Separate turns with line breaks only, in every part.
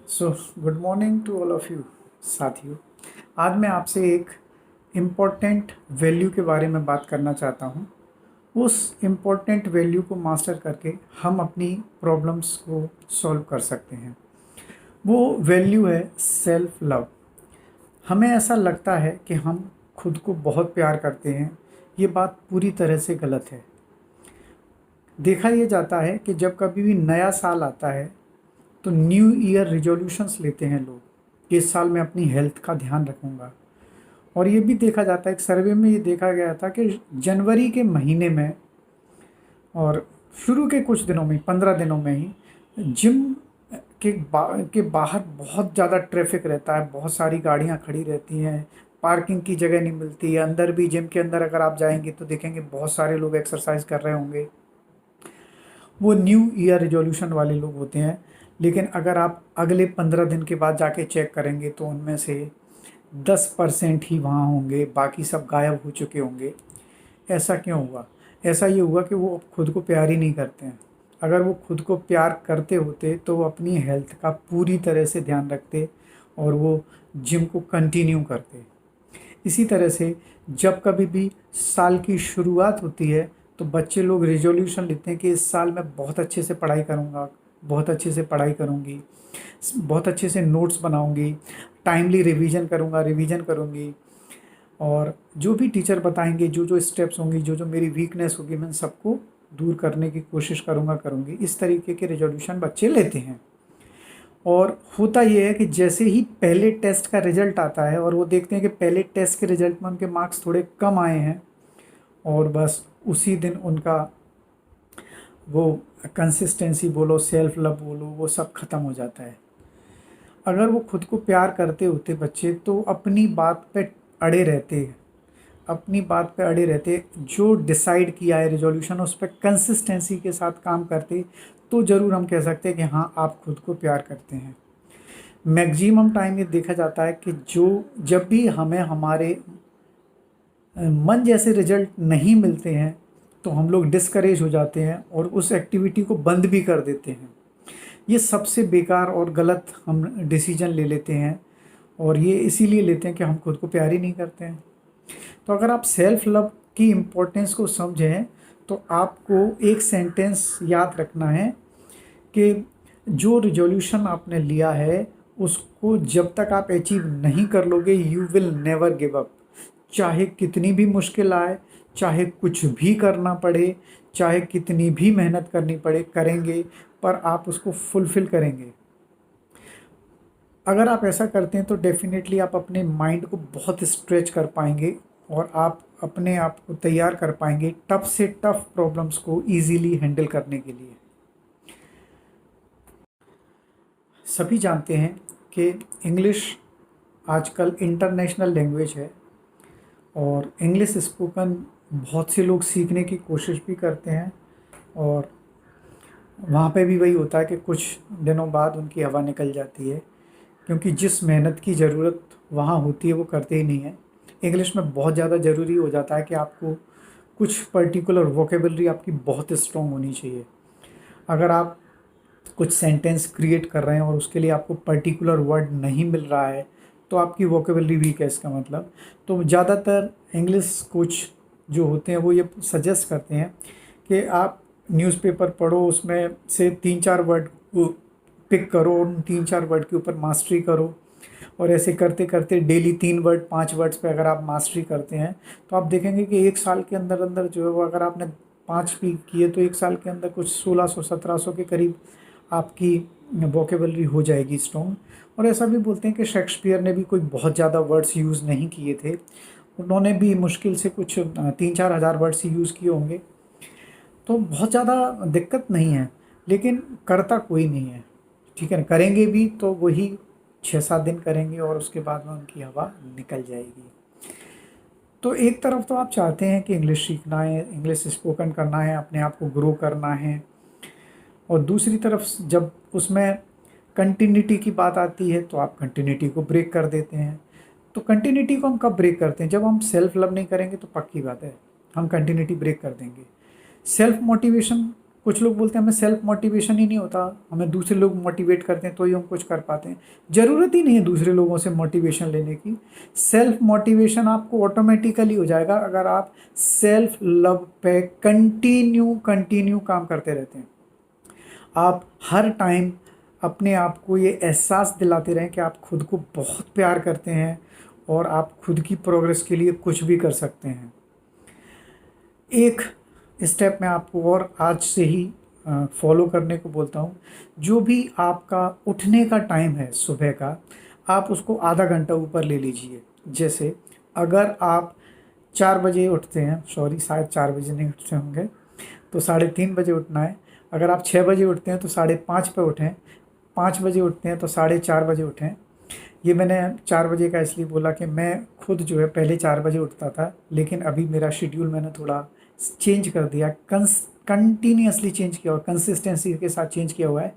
So good morning to all of you साथियों। आज मैं आपसे एक इम्पॉर्टेंट वैल्यू के बारे में बात करना चाहता हूँ। उस इम्पॉर्टेंट वैल्यू को मास्टर करके हम अपनी प्रॉब्लम्स को सॉल्व कर सकते हैं। वो वैल्यू है सेल्फ लव। हमें ऐसा लगता है कि हम खुद को बहुत प्यार करते हैं। ये बात पूरी तरह से गलत है। देखा ये जाता है कि जब कभी भी नया साल आता है तो न्यू ईयर रिजोल्यूशंस लेते हैं लोग कि इस साल मैं अपनी हेल्थ का ध्यान रखूंगा। और ये भी देखा जाता है, एक सर्वे में ये देखा गया था कि जनवरी के महीने में और शुरू के कुछ दिनों में 15 दिनों में ही जिम के बाहर बहुत ज़्यादा ट्रैफिक रहता है, बहुत सारी गाड़ियाँ खड़ी रहती हैं, पार्किंग की जगह नहीं मिलती है। अंदर भी जिम के अंदर अगर आप जाएंगे तो देखेंगे बहुत सारे लोग एक्सरसाइज कर रहे होंगे। वो न्यू ईयर रिजोल्यूशन वाले लोग होते हैं। लेकिन अगर आप अगले 15 दिन के बाद जाके चेक करेंगे तो उनमें से 10% ही वहाँ होंगे, बाकी सब गायब हो चुके होंगे। ऐसा क्यों हुआ? ऐसा ये हुआ कि वो खुद को प्यार ही नहीं करते हैं। अगर वो खुद को प्यार करते होते तो वो अपनी हेल्थ का पूरी तरह से ध्यान रखते और वो जिम को कंटिन्यू करते। इसी तरह से जब कभी भी साल की शुरुआत होती है तो बच्चे लोग रिजोल्यूशन लेते हैं कि इस साल मैं बहुत अच्छे से पढ़ाई करूँगा, बहुत अच्छे से पढ़ाई करूँगी, बहुत अच्छे से नोट्स बनाऊँगी, टाइमली रिवीजन करूँगी। और जो भी टीचर बताएंगे, जो जो स्टेप्स होंगी, जो जो मेरी वीकनेस होगी, मैं सबको दूर करने की कोशिश करूँगी। इस तरीके के रिजोल्यूशन बच्चे लेते हैं। और होता ये है कि जैसे ही पहले टेस्ट का रिजल्ट आता है और वो देखते हैं कि पहले टेस्ट के रिजल्ट में उनके मार्क्स थोड़े कम आए हैं, और बस उसी दिन उनका वो कंसिस्टेंसी बोलो, सेल्फ लव बोलो, वो सब ख़त्म हो जाता है। अगर वो खुद को प्यार करते होते बच्चे तो अपनी बात पे अड़े रहते, अपनी बात पे अड़े रहते, जो डिसाइड किया है रिजोल्यूशन उस पर कंसिस्टेंसी के साथ काम करते, तो ज़रूर हम कह सकते हैं कि हाँ, आप खुद को प्यार करते हैं। मैक्सिमम टाइम ये देखा जाता है कि जब भी हमें हमारे मन जैसे रिजल्ट नहीं मिलते हैं तो हम लोग डिस्करेज हो जाते हैं और उस एक्टिविटी को बंद भी कर देते हैं। ये सबसे बेकार और गलत हम डिसीजन ले लेते हैं, और ये इसीलिए लेते हैं कि हम खुद को प्यार ही नहीं करते हैं। तो अगर आप सेल्फ लव की इम्पोर्टेंस को समझें तो आपको एक सेंटेंस याद रखना है कि जो रिजोल्यूशन आपने लिया है उसको जब तक आप अचीव नहीं कर लोगे, you will never give up. चाहे कितनी भी मुश्किल आए, चाहे कुछ भी करना पड़े, चाहे कितनी भी मेहनत करनी पड़े, करेंगे, पर आप उसको फुलफिल करेंगे। अगर आप ऐसा करते हैं तो डेफिनेटली आप अपने माइंड को बहुत स्ट्रेच कर पाएंगे और आप अपने आप को तैयार कर पाएंगे टफ से टफ प्रॉब्लम्स को इजीली हैंडल करने के लिए। सभी जानते हैं कि इंग्लिश आजकल इंटरनेशनल लैंग्वेज है और इंग्लिश स्पोकन बहुत से लोग सीखने की कोशिश भी करते हैं, और वहाँ पे भी वही होता है कि कुछ दिनों बाद उनकी हवा निकल जाती है, क्योंकि जिस मेहनत की ज़रूरत वहाँ होती है वो करते ही नहीं है। इंग्लिश में बहुत ज़्यादा ज़रूरी हो जाता है कि आपको कुछ पर्टिकुलर वोकेबलरी आपकी बहुत स्ट्रॉन्ग होनी चाहिए। अगर आप कुछ सेंटेंस क्रिएट कर रहे हैं और उसके लिए आपको पर्टिकुलर वर्ड नहीं मिल रहा है तो आपकी वोकेबलरी वीक है इसका मतलब। तो ज़्यादातर इंग्लिश कोच जो होते हैं वो ये सजेस्ट करते हैं कि आप न्यूज़पेपर पढ़ो, उसमें से 3-4 वर्ड को पिक करो, उन 3-4 वर्ड के ऊपर मास्टरी करो, और ऐसे करते करते डेली 3 वर्ड 5 वर्ड्स पे अगर आप मास्टरी करते हैं तो आप देखेंगे कि एक साल के अंदर अंदर जो है वो, अगर आपने 5 भी किए तो एक साल के अंदर कुछ 1600-1700 के करीब आपकी वोकेबलरी हो जाएगी स्ट्रॉन्ग। और ऐसा भी बोलते हैं कि शेक्सपियर ने भी कोई बहुत ज़्यादा वर्ड्स यूज़ नहीं किए थे, उन्होंने भी मुश्किल से कुछ 3-4 हज़ार वर्ड्स ही यूज़ किए होंगे। तो बहुत ज़्यादा दिक्कत नहीं है, लेकिन करता कोई नहीं है। ठीक है ना, करेंगे भी तो वही 6-7 दिन करेंगे और उसके बाद में उनकी हवा निकल जाएगी। तो एक तरफ तो आप चाहते हैं कि इंग्लिश सीखना है, इंग्लिश स्पोकन करना है, अपने आप को ग्रो करना है, और दूसरी तरफ जब उसमें कंटिन्यूटी की बात आती है तो आप कंटिन्यूटी को ब्रेक कर देते हैं। तो कंटिन्यूटी को हम कब ब्रेक करते हैं? जब हम सेल्फ लव नहीं करेंगे तो पक्की बात है हम कंटिन्यूटी ब्रेक कर देंगे। सेल्फ मोटिवेशन कुछ लोग बोलते हैं हमें सेल्फ मोटिवेशन ही नहीं होता, हमें दूसरे लोग मोटिवेट करते हैं तो ही हम कुछ कर पाते हैं। ज़रूरत ही नहीं है दूसरे लोगों से मोटिवेशन लेने की। सेल्फ मोटिवेशन आपको ऑटोमेटिकली हो जाएगा अगर आप सेल्फ लव पे कंटिन्यू काम करते रहते हैं। आप हर टाइम अपने आप को ये एहसास दिलाते रहें कि आप खुद को बहुत प्यार करते हैं और आप खुद की प्रोग्रेस के लिए कुछ भी कर सकते हैं। एक स्टेप मैं आपको और आज से ही फॉलो करने को बोलता हूँ। जो भी आपका उठने का टाइम है सुबह का, आप उसको आधा घंटा ऊपर ले लीजिए। जैसे अगर आप 4 बजे उठते हैं, सॉरी शायद 4 बजे नहीं उठते होंगे, तो 3:30 बजे उठना है। अगर आप 6 बजे उठते हैं तो 5:30 पे उठें, 5 बजे उठते हैं तो 4:30 बजे उठें। ये मैंने 4 बजे का इसलिए बोला कि मैं खुद जो है पहले 4 बजे उठता था, लेकिन अभी मेरा शेड्यूल मैंने थोड़ा चेंज कर दिया, कंटिन्यूसली चेंज किया हुआ, कंसिस्टेंसी के साथ चेंज किया हुआ है।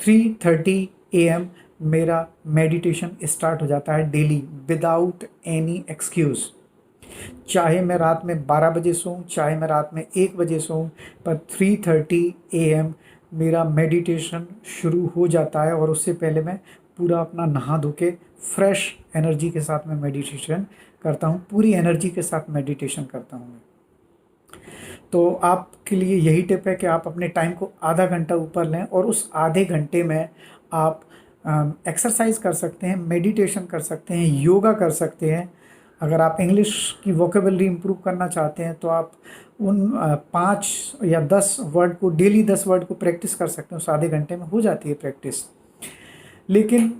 3:30 AM मेरा मेडिटेशन स्टार्ट हो जाता है डेली विदाउट एनी एक्सक्यूज़। चाहे मैं रात में 12 बजे सोऊं, चाहे मैं रात में 1 बजे सोऊं, पर 3:30 AM मेरा मेडिटेशन शुरू हो जाता है और उससे पहले मैं पूरा अपना नहा धो के फ्रेश एनर्जी के साथ मैं मेडिटेशन करता हूँ, पूरी एनर्जी के साथ मेडिटेशन करता हूँ मैं। तो आपके लिए यही टिप है कि आप अपने टाइम को आधा घंटा ऊपर लें और उस आधे घंटे में आप एक्सरसाइज कर सकते हैं, मेडिटेशन कर सकते हैं, योगा कर सकते हैं। अगर आप इंग्लिश की वोकेबलरी इम्प्रूव करना चाहते हैं तो आप उन 5 या 10 वर्ड को डेली 10 वर्ड को प्रैक्टिस कर सकते हैं। उस आधे घंटे में हो जाती है प्रैक्टिस। लेकिन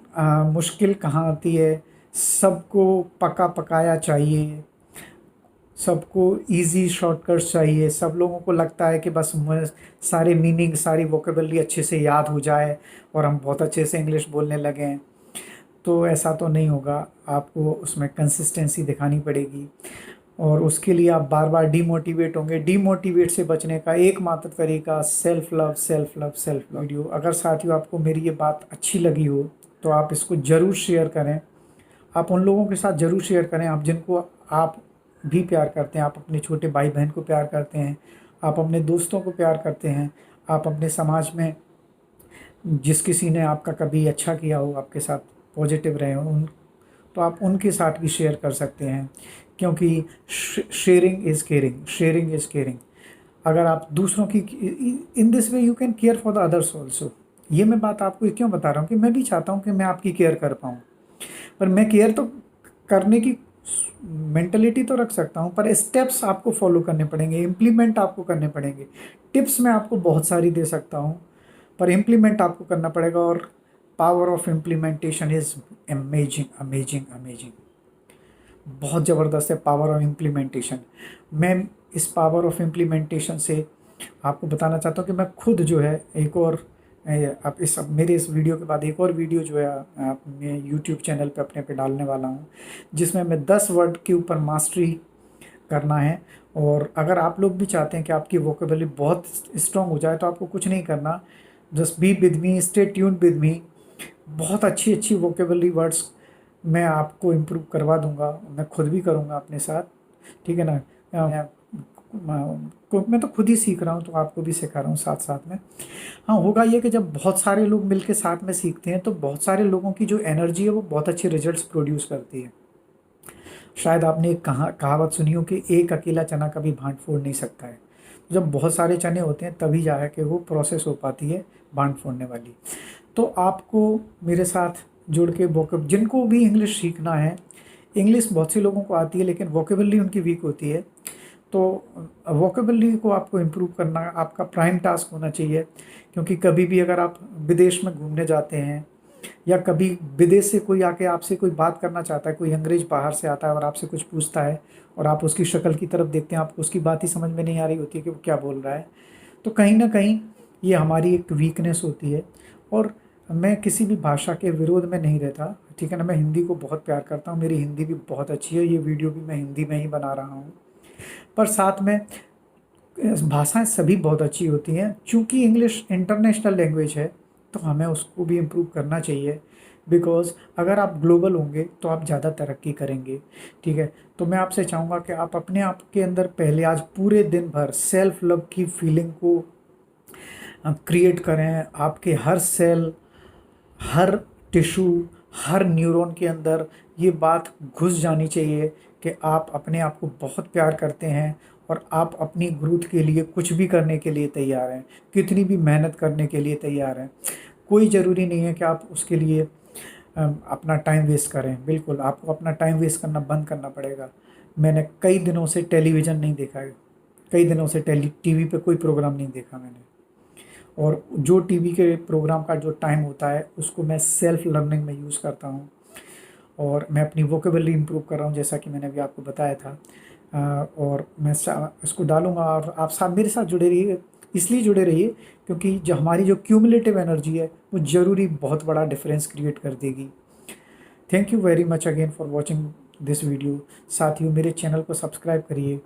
मुश्किल कहाँ आती है, सबको पका पकाया चाहिए, सबको इजी शॉर्टकट्स चाहिए। सब लोगों को लगता है कि बस सारे मीनिंग, सारी वोकेबलरी अच्छे से याद हो जाए और हम बहुत अच्छे से इंग्लिश बोलने लगें। तो ऐसा तो नहीं होगा, आपको उसमें कंसिस्टेंसी दिखानी पड़ेगी और उसके लिए आप बार बार डीमोटिवेट होंगे। डीमोटिवेट से बचने का एकमात्र तरीका self love, self love, self love. Video अगर साथियों आपको मेरी ये बात अच्छी लगी हो तो आप इसको ज़रूर शेयर करें। आप उन लोगों के साथ ज़रूर शेयर करें आप जिनको आप भी प्यार करते हैं, आप अपने छोटे भाई बहन को प्यार करते हैं, आप अपने दोस्तों को प्यार करते हैं, आप अपने समाज में जिस किसी ने आपका कभी अच्छा किया हो, आपके साथ पॉजिटिव रहे हो, उन तो आप उनके साथ भी शेयर कर सकते हैं, क्योंकि sharing is caring, sharing is caring. अगर आप दूसरों की in this way you can care for the others also. ये मैं बात आपको क्यों बता रहा हूँ कि मैं भी चाहता हूँ कि मैं आपकी केयर कर पाऊँ, पर मैं केयर तो करने की मेंटलिटी तो रख सकता हूँ, पर स्टेप्स आपको फॉलो करने पड़ेंगे, इम्प्लीमेंट आपको करने पड़ेंगे। टिप्स मैं आपको बहुत सारी दे सकता हूँ, पर इम्प्लीमेंट आपको करना पड़ेगा। और power of implementation is amazing, amazing, amazing. बहुत ज़बरदस्त है पावर ऑफ इम्प्लीमेंटेशन। मैं इस पावर ऑफ इम्प्लीमेंटेशन से आपको बताना चाहता हूँ कि मैं खुद जो है एक और आप मेरे इस वीडियो के बाद एक और वीडियो जो है मैं यूट्यूब चैनल पे अपने पे डालने वाला हूँ, जिसमें मैं 10 वर्ड के ऊपर मास्टरी करना है। और अगर आप लोग भी चाहते हैं कि आपकी वोकेबलरी बहुत स्ट्रॉन्ग हो जाए तो आपको कुछ नहीं करना, just be with me, stay tuned with मी। बहुत अच्छी अच्छी वोकेबलरी वर्ड्स मैं आपको इम्प्रूव करवा दूंगा, मैं खुद भी करूंगा अपने साथ, ठीक है ना। मैं तो खुद ही सीख रहा हूँ तो आपको भी सिखा रहा हूँ साथ साथ में। हाँ, होगा ये कि जब बहुत सारे लोग मिलकर साथ में सीखते हैं तो बहुत सारे लोगों की जो एनर्जी है वो बहुत अच्छे रिजल्ट्स प्रोड्यूस करती है। शायद आपने एक कहावत सुनी हो कि एक अकेला चना कभी भांड फोड़ नहीं सकता है। जब बहुत सारे चने होते हैं तभी जा के वो प्रोसेस हो पाती है भांड फोड़ने वाली। तो आपको मेरे साथ जुड़ के जिनको भी इंग्लिश सीखना है, इंग्लिश बहुत से लोगों को आती है लेकिन वोकेबलरी उनकी वीक होती है, तो वोकेबलरी को आपको इम्प्रूव करना आपका प्राइम टास्क होना चाहिए। क्योंकि कभी भी अगर आप विदेश में घूमने जाते हैं या कभी विदेश से कोई आके आपसे कोई बात करना चाहता है, कोई अंग्रेज बाहर से आता है और आपसे कुछ पूछता है और आप उसकी शक्ल की तरफ देखते हैं, आपको उसकी बात ही समझ में नहीं आ रही होती है कि वो क्या बोल रहा है, तो कहीं ना कहीं ये हमारी एक वीकनेस होती है। और मैं किसी भी भाषा के विरोध में नहीं रहता, ठीक है ना। मैं हिंदी को बहुत प्यार करता हूँ, मेरी हिंदी भी बहुत अच्छी है, ये वीडियो भी मैं हिंदी में ही बना रहा हूँ। पर साथ में भाषाएं सभी बहुत अच्छी होती हैं, चूँकि इंग्लिश इंटरनेशनल लैंग्वेज है तो हमें उसको भी इम्प्रूव करना चाहिए। बिकॉज़ अगर आप ग्लोबल होंगे तो आप ज़्यादा तरक्की करेंगे, ठीक है। तो मैं आपसे चाहूँगा कि आप अपने आप के अंदर पहले आज पूरे दिन भर सेल्फ लव की फीलिंग को क्रिएट करें। आपके हर सेल, हर टिश्यू, हर न्यूरॉन के अंदर ये बात घुस जानी चाहिए कि आप अपने आप को बहुत प्यार करते हैं और आप अपनी ग्रोथ के लिए कुछ भी करने के लिए तैयार हैं, कितनी भी मेहनत करने के लिए तैयार हैं। कोई ज़रूरी नहीं है कि आप उसके लिए अपना टाइम वेस्ट करें। बिल्कुल आपको अपना टाइम वेस्ट करना बंद करना पड़ेगा। मैंने कई दिनों से टेलीविज़न नहीं देखा है, कई दिनों से टीवी पे कोई प्रोग्राम नहीं देखा मैंने। और जो टीवी के प्रोग्राम का जो टाइम होता है उसको मैं सेल्फ लर्निंग में यूज़ करता हूँ और मैं अपनी वोकेबलरी इंप्रूव कर रहा हूँ, जैसा कि मैंने अभी आपको बताया था। और मैं इसको डालूँगा और आप साथ मेरे साथ जुड़े रहिए। इसलिए जुड़े रहिए क्योंकि जो हमारी जो क्यूमुलेटिव एनर्जी है वो ज़रूरी बहुत बड़ा डिफरेंस क्रिएट कर देगी। Thank you very much again for watching this video. साथियों, मेरे चैनल को सब्सक्राइब करिए,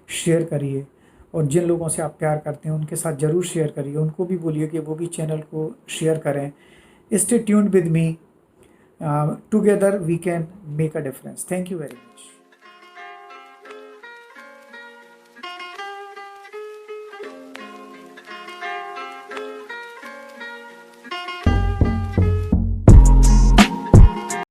शेयर करिए और जिन लोगों से आप प्यार करते हैं उनके साथ ज़रूर शेयर करिए। उनको भी बोलिए कि वो भी चैनल को शेयर करें। Stay tuned with me, together we can make a difference. Thank you very much.